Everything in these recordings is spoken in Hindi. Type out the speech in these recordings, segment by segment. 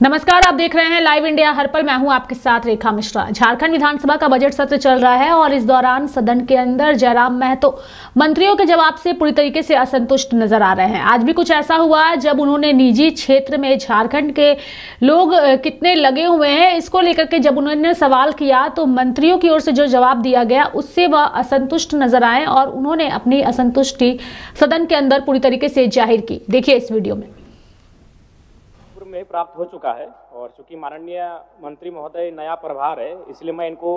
नमस्कार, आप देख रहे हैं लाइव इंडिया हर पल। मैं हूं आपके साथ रेखा मिश्रा। झारखंड विधानसभा का बजट सत्र चल रहा है और इस दौरान सदन के अंदर जयराम महतो मंत्रियों के जवाब से पूरी तरीके से असंतुष्ट नजर आ रहे हैं। आज भी कुछ ऐसा हुआ जब उन्होंने निजी क्षेत्र में झारखंड के लोग कितने लगे हुए हैं इसको लेकर के जब उन्होंने सवाल किया तो मंत्रियों की ओर से जो जवाब दिया गया उससे वह असंतुष्ट नजर आए और उन्होंने अपनी असंतुष्टि सदन के अंदर पूरी तरीके से जाहिर की। देखिए इस वीडियो में। में प्राप्त हो चुका है और चूंकि माननीय मंत्री महोदय नया प्रभार है इसलिए मैं इनको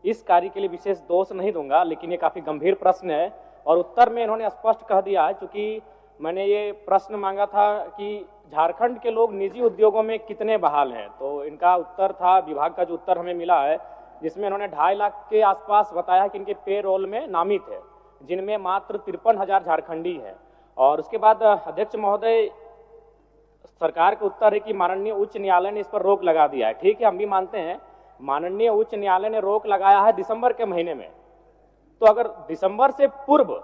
इस कार्य के लिए विशेष दोष नहीं दूंगा, लेकिन ये काफी गंभीर प्रश्न है और उत्तर में इन्होंने स्पष्ट कह दिया है। चूंकि मैंने ये प्रश्न मांगा था कि झारखंड के लोग निजी उद्योगों में कितने बहाल हैं, तो इनका उत्तर था, विभाग का जो उत्तर हमें मिला है जिसमें इन्होंने 2.5 लाख के आसपास बताया कि इनके पे रोल में नामित है, जिनमें मात्र 53,000 झारखंडी है। और उसके बाद अध्यक्ष महोदय सरकार का उत्तर है कि माननीय उच्च न्यायालय ने इस पर रोक लगा दिया है। ठीक है, हम भी मानते हैं माननीय उच्च न्यायालय ने रोक लगाया है दिसंबर के महीने में, तो अगर दिसंबर से पूर्व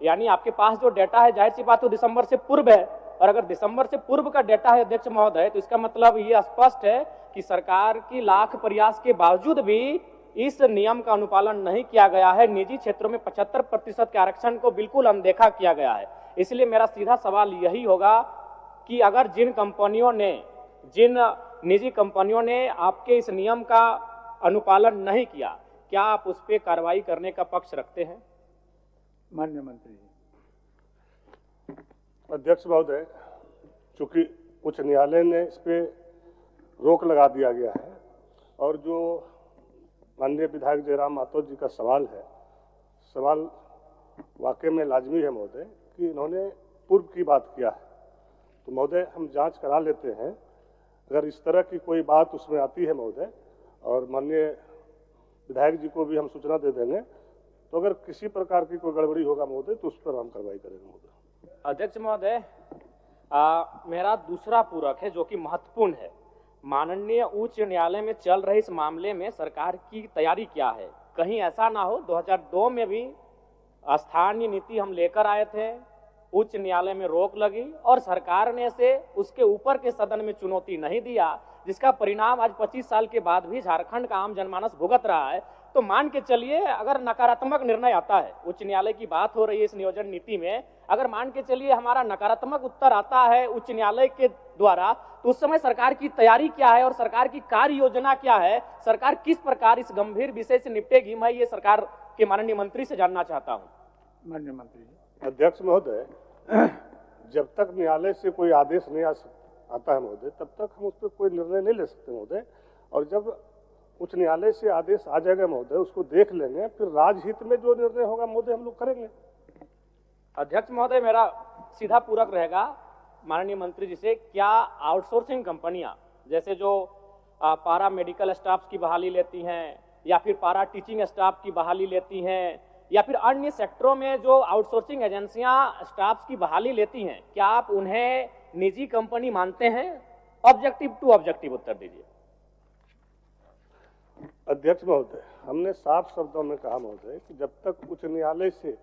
यानी आपके पास जो डेटा है जाहिर सी बात तो दिसंबर से पूर्व है, और अगर दिसंबर से पूर्व का डेटा है अध्यक्ष महोदय तो इसका मतलब ये स्पष्ट है कि सरकार की लाख प्रयास के बावजूद भी इस नियम का अनुपालन नहीं किया गया है। निजी क्षेत्रों में 75% के आरक्षण को बिल्कुल अनदेखा किया गया है। इसलिए मेरा सीधा सवाल यही होगा कि अगर जिन निजी कंपनियों ने आपके इस नियम का अनुपालन नहीं किया, क्या आप उस पर कार्रवाई करने का पक्ष रखते हैं? माननीय मंत्री जी। अध्यक्ष महोदय, चूंकि उच्च न्यायालय ने इस पे रोक लगा दिया गया है और जो माननीय विधायक जयराम महतो जी का सवाल है, सवाल वाकई में लाजमी है महोदय कि इन्होंने पूर्व की बात किया है, तो महोदय हम जांच करा लेते हैं। अगर इस तरह की कोई बात उसमें आती है महोदय, और माननीय विधायक जी को भी हम सूचना दे देंगे, तो अगर किसी प्रकार की कोई गड़बड़ी होगा महोदय तो उस पर हम कार्रवाई करेंगे महोदय। अध्यक्ष महोदय, मेरा दूसरा पूरक है जो कि महत्वपूर्ण है। माननीय उच्च न्यायालय में चल रहे इस मामले में सरकार की तैयारी क्या है? कहीं ऐसा ना हो 2002 में भी स्थानीय नीति हम लेकर आए थे, उच्च न्यायालय में रोक लगी और सरकार ने से उसके ऊपर के सदन में चुनौती नहीं दिया, जिसका परिणाम आज 25 साल के बाद भी झारखंड का आम जनमानस भुगत रहा है। तो मान के चलिए अगर नकारात्मक निर्णय आता है, उच्च न्यायालय की बात हो रही है इस नियोजन नीति में, अगर मान के चलिए हमारा नकारात्मक उत्तर आता है उच्च न्यायालय के द्वारा, तो उस समय सरकार की तैयारी क्या है और सरकार की कार्य योजना क्या है? सरकार किस प्रकार इस गंभीर विषय से निपटेगी? मैं ये सरकार के माननीय मंत्री से जानना चाहता हूँ। माननीय मंत्री जी। अध्यक्ष महोदय, जब तक न्यायालय से कोई आदेश नहीं आता है महोदय तब तक हम उस पर कोई निर्णय नहीं ले सकते महोदय, और जब उच्च न्यायालय से आदेश आ जाएगा महोदय उसको देख लेंगे, फिर राजहित में जो निर्णय होगा महोदय हम लोग करेंगे। अध्यक्ष महोदय, मेरा सीधा पूरक रहेगा माननीय मंत्री जी से, क्या आउटसोर्सिंग कंपनियां जैसे जो पारा मेडिकल स्टाफ की बहाली लेती हैं या फिर पारा टीचिंग स्टाफ की बहाली लेती हैं या फिर अन्य सेक्टरों में जो आउटसोर्सिंग एजेंसियां स्टाफ की बहाली लेती हैं, क्या आप उन्हें निजी कंपनी मानते हैं? ऑब्जेक्टिव टू ऑब्जेक्टिव उत्तर दीजिए। अध्यक्ष महोदय, हमने साफ शब्दों में कहा महोदय कि जब तक उच्च न्यायालय से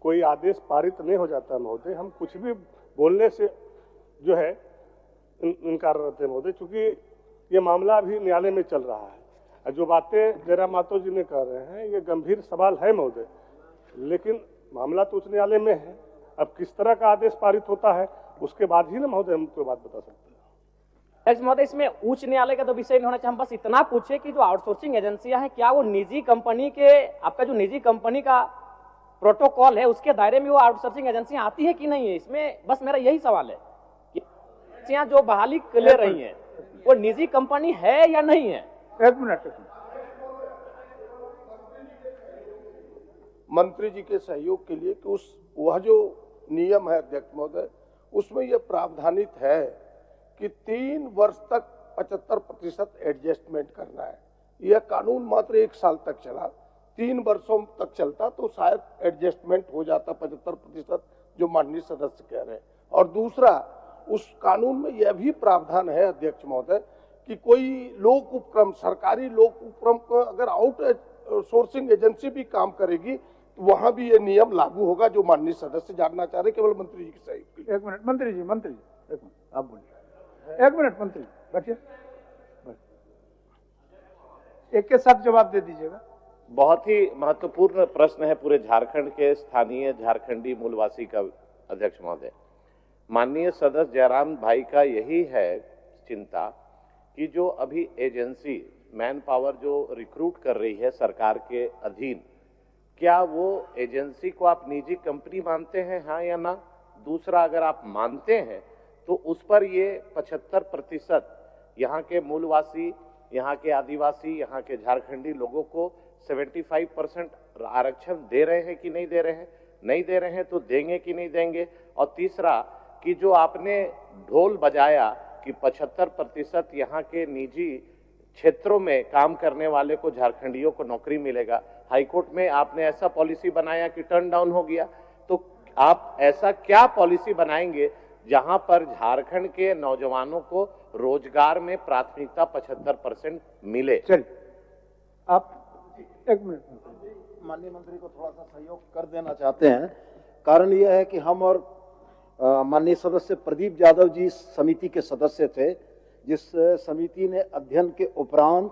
कोई आदेश पारित नहीं हो जाता महोदय, हम कुछ भी बोलने से जो है इनकार करते हैं महोदय, चूंकि ये मामला अभी न्यायालय में चल रहा है। जो बातें जयराम महतो जी ने कह रहे हैं ये गंभीर सवाल है महोदय, लेकिन मामला तो उच्च न्यायालय में है। अब किस तरह का आदेश पारित होता है उसके बाद ही ना महोदय हम कोई बात बता सकते हैं। महोदय, इसमें उच्च न्यायालय का तो विषय नहीं होना चाहिए, हम बस इतना पूछे कि जो आउटसोर्सिंग एजेंसियां हैं क्या वो निजी कंपनी के, आपका जो निजी कंपनी का प्रोटोकॉल है उसके दायरे में वो आउटसोर्सिंग एजेंसियां आती है कि नहीं है? इसमें बस मेरा यही सवाल है कि एजेंसियां जो बहाली ले रही हैं वो निजी कंपनी है या नहीं है? एक मिनट। मंत्री जी के सहयोग के लिए कि वह जो नियम है अध्यक्ष महोदय उसमें यह प्रावधानित है कि 3 वर्ष तक 75% एडजस्टमेंट करना है। यह कानून मात्र 1 साल तक चला, 3 वर्षों तक चलता तो शायद एडजस्टमेंट हो जाता 75% जो माननीय सदस्य कह रहे हैं। और दूसरा, उस कानून में यह भी प्रावधान है अध्यक्ष महोदय कि कोई लोक उपक्रम, सरकारी लोक उपक्रम को अगर आउट सोर्सिंग एजेंसी भी काम करेगी तो वहां भी ये नियम लागू होगा, जो माननीय सदस्य जानना चाह रहे केवल मंत्री जी की सही। एक मिनट मंत्री जी, एक मिनट आप बोलिए। एक मिनट मंत्री। बैठिए, एक के साथ जवाब दे दीजिएगा। बहुत ही महत्वपूर्ण प्रश्न है पूरे झारखंड के स्थानीय झारखंडी मूलवासी का अध्यक्ष महोदय। माननीय सदस्य जयराम भाई का यही है चिंता कि जो अभी एजेंसी मैन पावर जो रिक्रूट कर रही है सरकार के अधीन, क्या वो एजेंसी को आप निजी कंपनी मानते हैं, हाँ या ना? दूसरा, अगर आप मानते हैं तो उस पर ये 75% यहाँ के मूलवासी, यहाँ के आदिवासी, यहाँ के झारखंडी लोगों को 75% आरक्षण दे रहे हैं कि नहीं दे रहे हैं? नहीं दे रहे हैं तो देंगे कि नहीं देंगे? और तीसरा कि जो आपने ढोल बजाया कि 75% यहाँ के निजी क्षेत्रों में काम करने वाले को, झारखंडियों को नौकरी मिलेगा, हाईकोर्ट में आपने ऐसा पॉलिसी बनाया कि टर्न डाउन हो गया, तो आप ऐसा क्या पॉलिसी बनाएंगे जहां पर झारखंड के नौजवानों को रोजगार में प्राथमिकता 75% मिले? चलिए आप एक मिनट, माननीय मंत्री को थोड़ा सा सहयोग कर देना चाहते हैं। कारण यह है कि हम और माननीय सदस्य प्रदीप यादव जी समिति के सदस्य थे, जिस समिति ने अध्ययन के उपरांत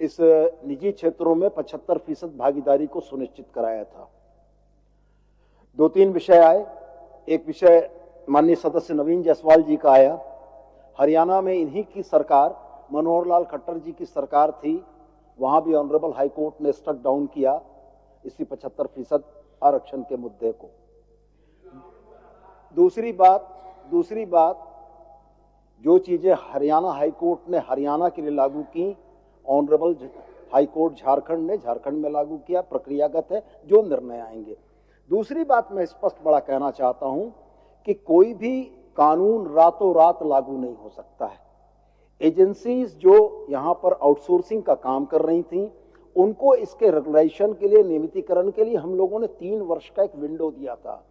इस निजी क्षेत्रों में 75% भागीदारी को सुनिश्चित कराया था। 2-3 विषय आए। एक विषय माननीय सदस्य नवीन जायसवाल जी का आया। हरियाणा में इन्हीं की सरकार, मनोहर लाल खट्टर जी की सरकार थी, वहां भी ऑनरेबल हाई कोर्ट ने स्ट्रक डाउन किया इसी 75% आरक्षण के मुद्दे को। दूसरी बात जो चीजें हरियाणा हाई कोर्ट ने हरियाणा के लिए लागू की, ऑनरेबल हाई कोर्ट झारखंड ने झारखंड में लागू किया, प्रक्रियागत है, जो निर्णय आएंगे। दूसरी बात मैं स्पष्ट बड़ा कहना चाहता हूं कि कोई भी कानून रातों रात लागू नहीं हो सकता है। एजेंसीज जो यहां पर आउटसोर्सिंग का काम कर रही थी, उनको इसके रेगुलेशन के लिए, नियमितीकरण के लिए हम लोगों ने 3 वर्ष का एक विंडो दिया था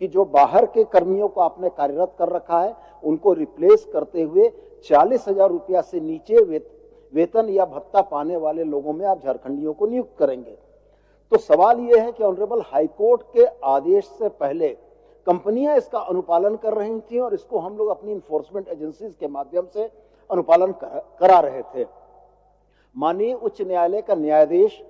कि जो बाहर के कर्मियों को आपने कार्यरत कर रखा है, उनको रिप्लेस करते हुए 40,000 रुपया से नीचे वेतन या भत्ता पाने वाले लोगों में आप झारखंडियों को नियुक्त करेंगे। तो सवाल यह है कि ऑनरेबल हाईकोर्ट के आदेश से पहले कंपनियां इसका अनुपालन कर रही थी और इसको हम लोग अपनी इन्फोर्समेंट एजेंसीज के माध्यम से अनुपालन करा रहे थे। माननीय उच्च न्यायालय का न्यायाधीश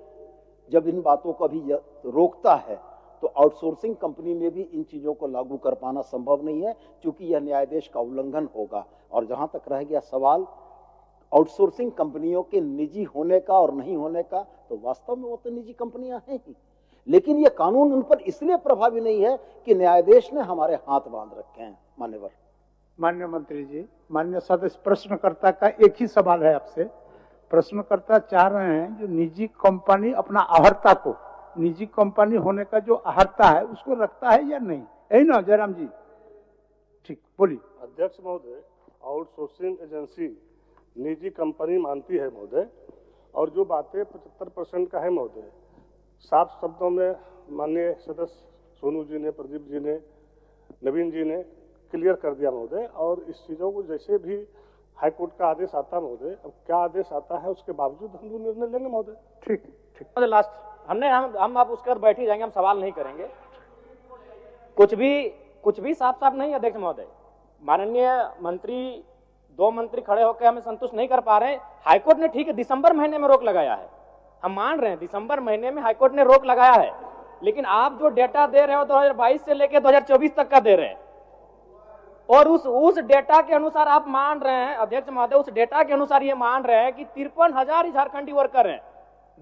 जब इन बातों को भी रोकता है तो आउटसोर्सिंग कंपनी में भी इन चीजों को लागू कर पाना संभव नहीं है, क्योंकि यह न्यायाधीश का उल्लंघन होगा। और जहां तक रह गया सवाल आउटसोर्सिंग कंपनियों के निजी होने का और नहीं होने का, तो वास्तव में वो तो निजी कंपनियां हैं ही, लेकिन यह कानून उन पर इसलिए प्रभावी नहीं है कि न्यायाधीश ने हमारे हाथ बांध रखे हैं। मान्यवर। माननीय मंत्री जी, माननीय सदस्य प्रश्नकर्ता का एक ही सवाल है आपसे। प्रश्नकर्ता चाह रहे हैं जो निजी कंपनी अपना अहर्ता को, निजी कंपनी होने का जो अहर्ता है उसको रखता है या नहीं, यही ना जयराम जी? ठीक, बोलिए। अध्यक्ष महोदय, आउटसोर्सिंग एजेंसी निजी कंपनी मानती है महोदय, और जो बातें 75% का है महोदय, साफ शब्दों में माननीय सदस्य सोनू जी ने, प्रदीप जी ने, नवीन जी ने क्लियर कर दिया महोदय। और इस चीजों को जैसे भी हाईकोर्ट का आदेश आता महोदय, अब क्या आदेश आता है उसके बावजूद हम निर्णय लेंगे महोदय। ठीक ठीक। लास्ट हम आप उसके बाद बैठ ही जाएंगे, हम सवाल नहीं करेंगे। कुछ भी साफ साफ नहीं अध्यक्ष महोदय। माननीय मंत्री, 2 मंत्री खड़े होकर हमें संतुष्ट नहीं कर पा रहे। हाईकोर्ट ने ठीक है दिसंबर महीने में रोक लगाया है, हम मान रहे हैं दिसंबर महीने में हाईकोर्ट ने रोक लगाया है, लेकिन आप जो डेटा दे रहे हो 2022 से लेकर 2024 तक का दे रहे हैं, और उस डेटा के अनुसार आप मान रहे हैं अध्यक्ष महोदय, उस डेटा के अनुसार ये मान रहे हैं कि 53,000 झारखंडी वर्कर हैं,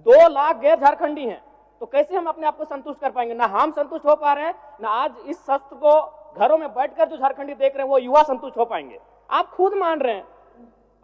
2 लाख गैर झारखंडी हैं। तो कैसे हम अपने आप को संतुष्ट कर पाएंगे? ना हम संतुष्ट हो पा रहे हैं, ना आज इस सत्र को घरों में बैठकर जो झारखंडी देख रहे हैं वो युवा संतुष्ट हो पाएंगे। आप खुद मान रहे हैं,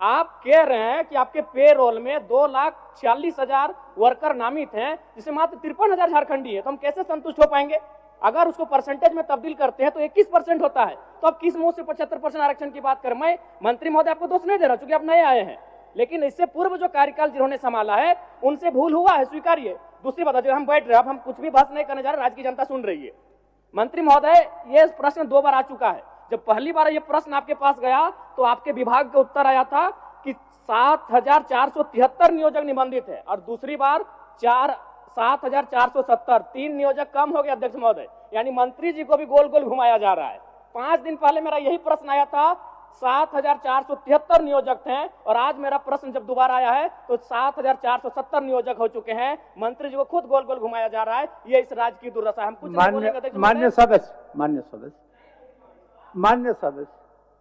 आप कह रहे हैं कि आपके पेरोल में 2,46,000 वर्कर नामित हैं, जिसमें मात्र 53,000 झारखंडी है। तो हम कैसे संतुष्ट हो पाएंगे? अगर उसको परसेंटेज में तब्दील करते हैं तो 21% होता है, तो आप किस मुंह से 75% आरक्षण की बात करें? मैं मंत्री महोदय आपको दोष नहीं दे रहा, चूंकि आप नए आए हैं, लेकिन इससे पूर्व जो कार्यकाल जिन्होंने संभाला है उनसे भूल हुआ है, स्वीकारिए। दूसरी बात, जो हम बैठ रहे हैं, अब हम कुछ भी बहस नहीं करने जा रहे, राज्य की जनता सुन रही है। मंत्री महोदय, ये प्रश्न 2 बार आ चुका है। जब पहली बार ये प्रश्न आपके पास गया तो आपके विभाग का उत्तर आया था कि 7,473 नियोजक निबंधित है, और दूसरी बार 7,470, 3 नियोजक कम हो गए अध्यक्ष महोदय। यानी मंत्री जी को भी गोल गोल घुमाया जा रहा है। 5 दिन पहले मेरा यही प्रश्न आया था 7,473 नियोजक थे और आज मेरा प्रश्न जब दोबारा आया है तो 7,470 नियोजक हो चुके हैं। मंत्री जी को खुद गोल गोल घुमाया जा रहा है। ये इस राज्य की दुर्दशा है। हम कुछ नहीं बोलेंगे।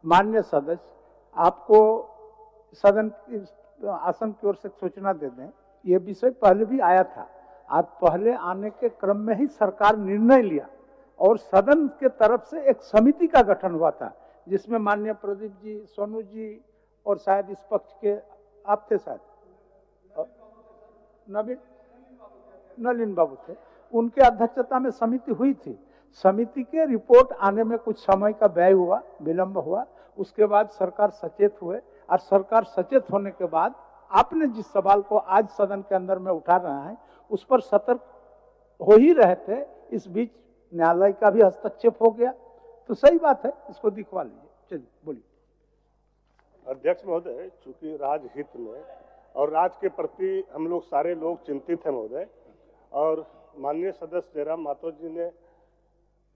मान्य सदस्य, आपको सदन की आसन की ओर से सूचना दे दें, ये विषय पहले भी आया था। आज पहले आने के क्रम में ही सरकार निर्णय लिया और सदन के तरफ से एक समिति का गठन हुआ था, जिसमें माननीय प्रदीप जी, सोनू जी और शायद इस पक्ष के आप थे, शायद नलिन बाबू थे, उनके अध्यक्षता में समिति हुई थी। समिति के रिपोर्ट आने में कुछ समय का व्यय हुआ, विलंब हुआ। उसके बाद सरकार सचेत हुए और सरकार सचेत होने के बाद आपने जिस सवाल को आज सदन के अंदर में उठा रहा है उस पर सतर्क हो ही रहे थे। इस बीच न्यायालय का भी हस्तक्षेप हो गया, तो सही बात है, इसको दिखवा लीजिए। चलिए बोलिए। अध्यक्ष महोदय, चूंकि राजहित में और राज्य के प्रति हम लोग सारे लोग चिंतित हैं महोदय, और माननीय सदस्य जयराम मातो जी ने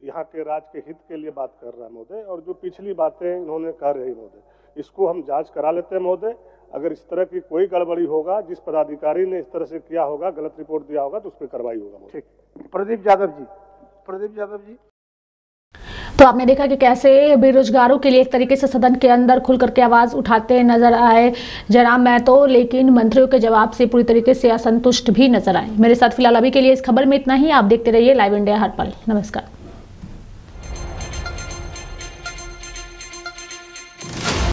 यहाँ के राज्य के हित के लिए बात कर रहा है महोदय, और जो पिछली बातें इन्होंने कह रही महोदय, इसको हम जांच करा लेते हैं महोदय। अगर इस तरह की कोई गड़बड़ी होगा, जिस पदाधिकारी ने इस तरह से किया होगा, गलत रिपोर्ट दिया होगा, तो उस पर कार्रवाई होगा। ठीक। प्रदीप यादव जी। तो आपने देखा कि कैसे बेरोजगारों के लिए एक तरीके से सदन के अंदर खुल करके आवाज उठाते नजर आए जयराम महतो, लेकिन मंत्रियों के जवाब से पूरी तरीके से असंतुष्ट भी नजर आए। मेरे साथ फिलहाल अभी के लिए इस खबर में इतना ही। आप देखते रहिए लाइव इंडिया हर पल। नमस्कार।